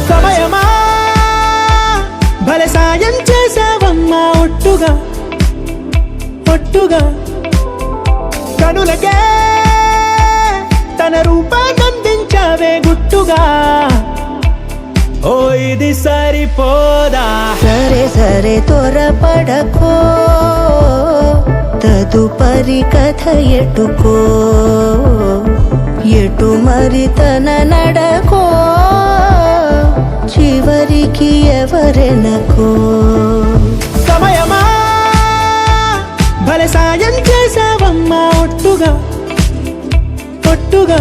సమయమా భలే సాయం చేసావమ్మా ఒట్టుగా ఒట్టుగా కనులకే తన రూపాన్నందించావే గుట్టుగా ఓ ఇది సరిపోదా సరే సరే త్వరపడకో తదుపరి కథ ఎటుకో ఎటు మరి తన నడకో చివరికి ఎవరెనకో సమయమా భలే సాయం చేసావమ్మా ఒట్టుగా ఒట్టుగా